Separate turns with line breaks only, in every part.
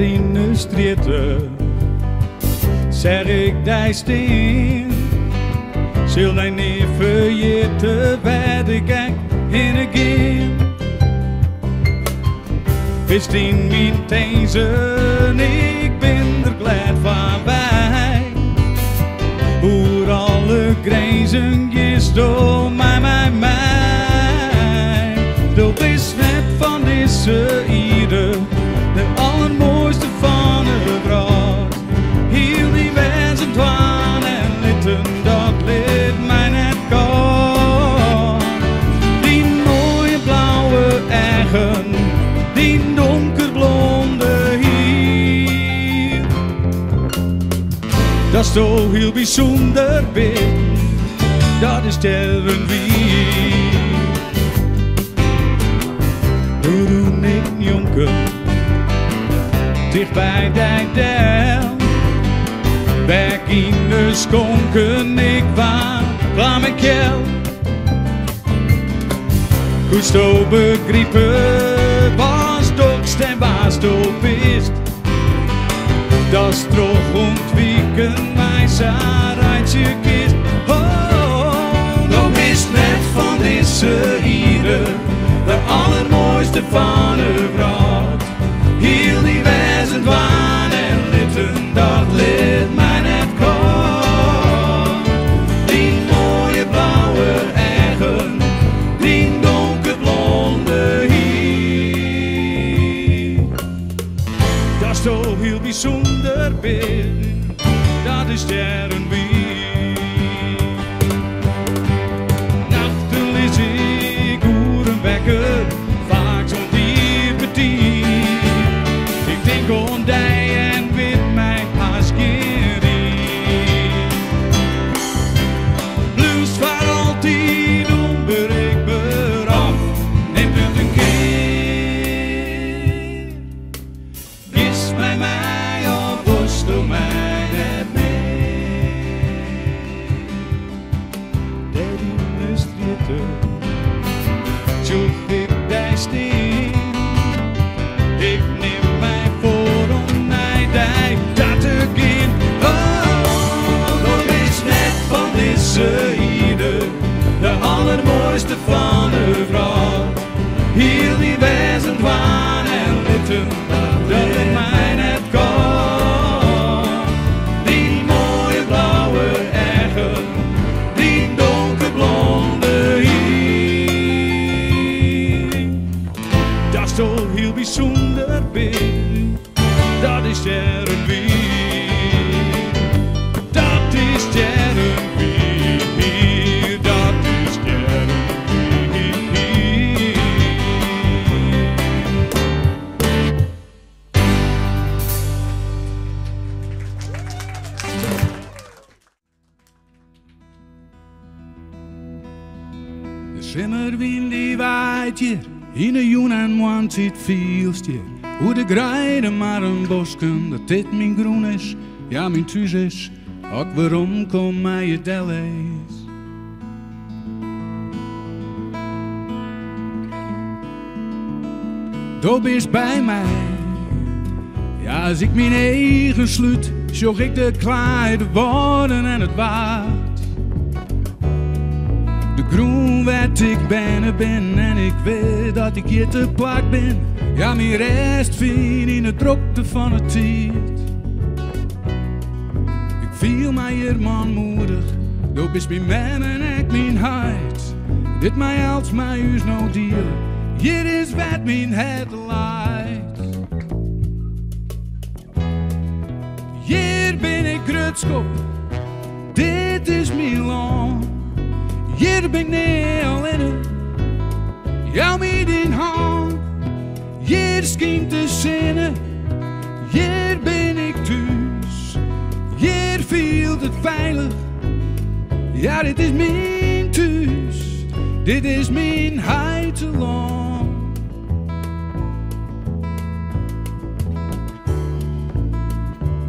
in de strieten, zeg ik die steen. Zul hij niet vergeten, weet ik in de game. Wist in mijn tezen, ik ben er glad van bij. Hoe alle grenzen is door mij. Dat is net van deze ieder, de allermooiste van de wereld. Heel die wijzen twaan en litten, dat liet mij net gaan. Die mooie blauwe eigen, die donkerblonde hier. Dat is toch heel bijzonder beeld, dat is Sterrenwiel. Toen ik jonker, dicht bij die del, weg in de skonken, ik kwam ik jou. Goed zo begrepen, was dokst en was dopist. Dat is toch ontwieken, mij zaarheidje kist. Oh, nog is net van deze ieder, de allermooiste van de wereld. Heel die wijzen waan en litten, dat liet mij net gaan. Die mooie blauwe eigen, die donkerblonde hier. Dat is toch heel bijzonder beeld, dat is Sterrenwiel. Nachten is ik wekker, vaak zo'n diepe diep. Ik denk aan die en weet mij pas geen riep. Blues voor altijd onbereikbaar af, neemt het een keer. Gis mij of worstel mij net mee. Dat in de strieten, zoek ik die steen. Ik neem mij voor om mij die dat te gaan. Oh, dat is net van deze ieder, de allermooiste van de vrouw. Heel die wijzen waan en litten, dat in mij net kan. Die mooie blauwe eigen, die donkerblonde hier. Dat is toch heel bijzonder beeld, dat is Sterrenwiel. Dat is Sterrenwiel, dat is Sterrenwiel. De schimmerwind die waait hier, in de joen en want zit vielst hier. Hoe de grijde maar een bosken, dat dit mijn groen is, ja mijn thuis is. Ook waarom kom mij je delles? Dob is bij mij, ja als ik mijn eigen sluit, zoek ik de kleine woorden en het waard. De groen werd ik bijna ben en ik weet dat ik hier te plak ben. Ja, mijn rest vind in de drukte van het tijd. Ik viel mij hier manmoedig, dat is mijn man en ik mijn huid. Dit mij als mij huis nou dier, hier is wat mijn headlight. Hier ben ik Grutskop, dit is Milan. Hier ben ik niet alleen, jou met in hand. Hier schijnt de zinnen, hier ben ik thuis. Hier viel het veilig, ja dit is mijn thuis. Dit is mijn heiteland.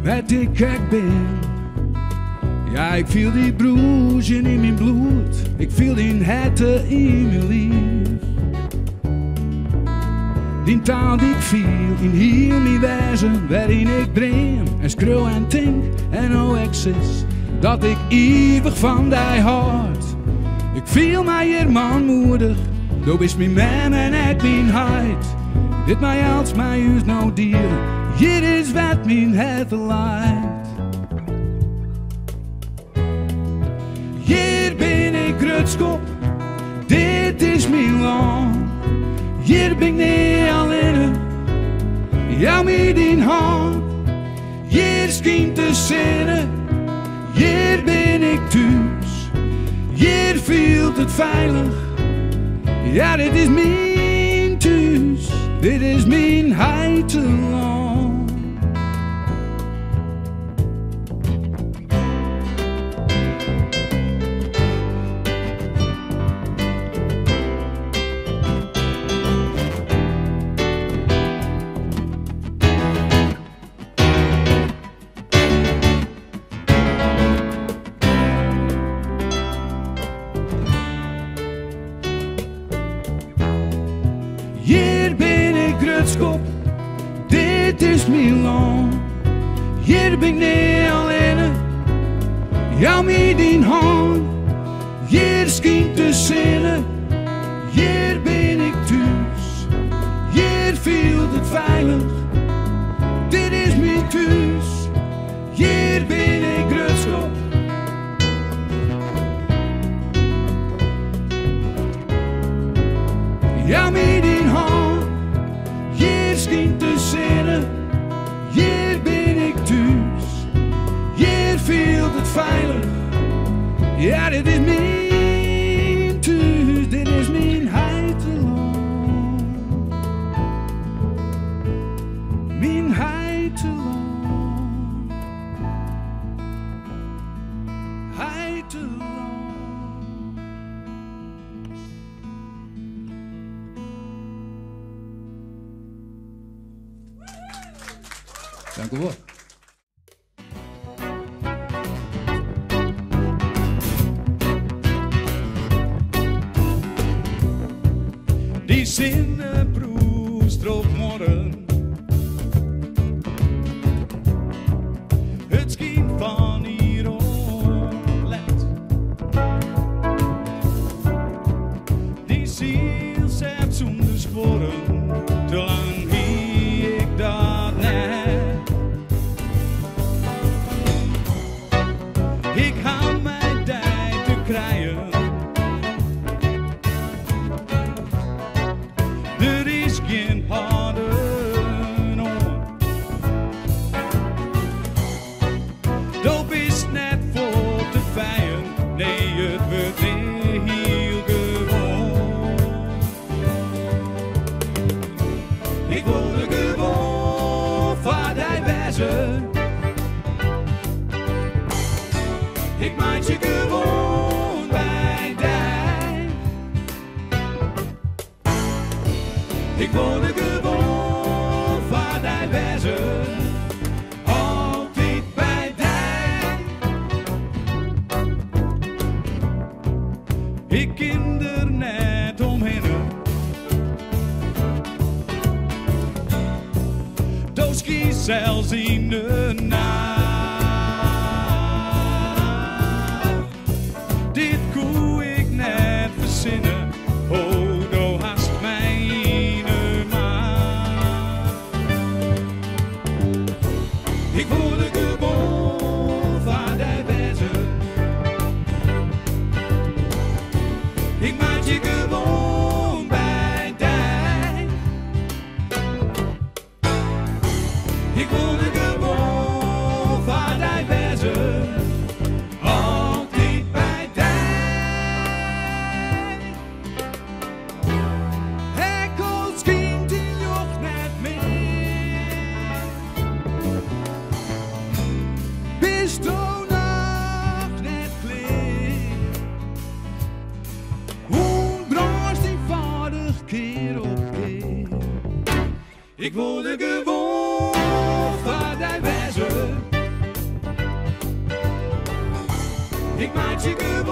Wat ik gek ben, ja ik voel die broesje in mijn bloed. Ik voel die hette in mijn lief. Die taal die ik viel in heel mijn wezen, waarin ik dream en schreeuw en denk en oh ik zis dat ik eeuwig van die houd. Ik voel mij hier manmoedig, du bist mijn man en ik mijn huid. Dit mij als mij huis nou dieren, hier is wat mijn hart leidt. Hier ben ik Grutskop, dit is mijn land. Hier ben ik niet alleen, jou met in hand. Hier schijnt de zinnen, hier ben ik thuis. Hier voelt het veilig, ja dit is mijn thuis. Dit is mijn heiteland. Hier ben ik Grutskop, dit is mijn land. Hier ben ik niet alleen, jou met in hand. Hier schijnt de zinnen, hier ben ik thuis. Hier voelt het veilig, dit is mijn thuis. Hier ben ik Grutskop. Jou met in hand, hier schijnt de zinnen, hier ben ik thuis. Hier voelt het veilig, ja dit is mijn thuis, dit is mijn heiteland. Mijn heiteland, heiteland. Dank u wel. Die zinnenproest erop morgen. Het schijnt van hier onlet. Die ziel zet zonder sporen, te lang wie ik dat net. Ik hou mijn tijd te krijgen. Er is geen harde nood. Dat is net voor te vijen. Nee, het wordt niet heel gewoon. Ik word gewoon van die wezen. Ik maak je gewoon bij die. Ik word gewoon van die wezen. Altijd bij die. Ik ken er net omheen. Dus kies zelfs in de nacht. Dit koe ik net verzinnen, oh, nou haast mij in de maat. Ik word gewoon van die wezen. Ik maak je gewoon bij die. Ik word gewoon van die wezen. Ik word gewoon van die wezen. Ik maak je gewoon.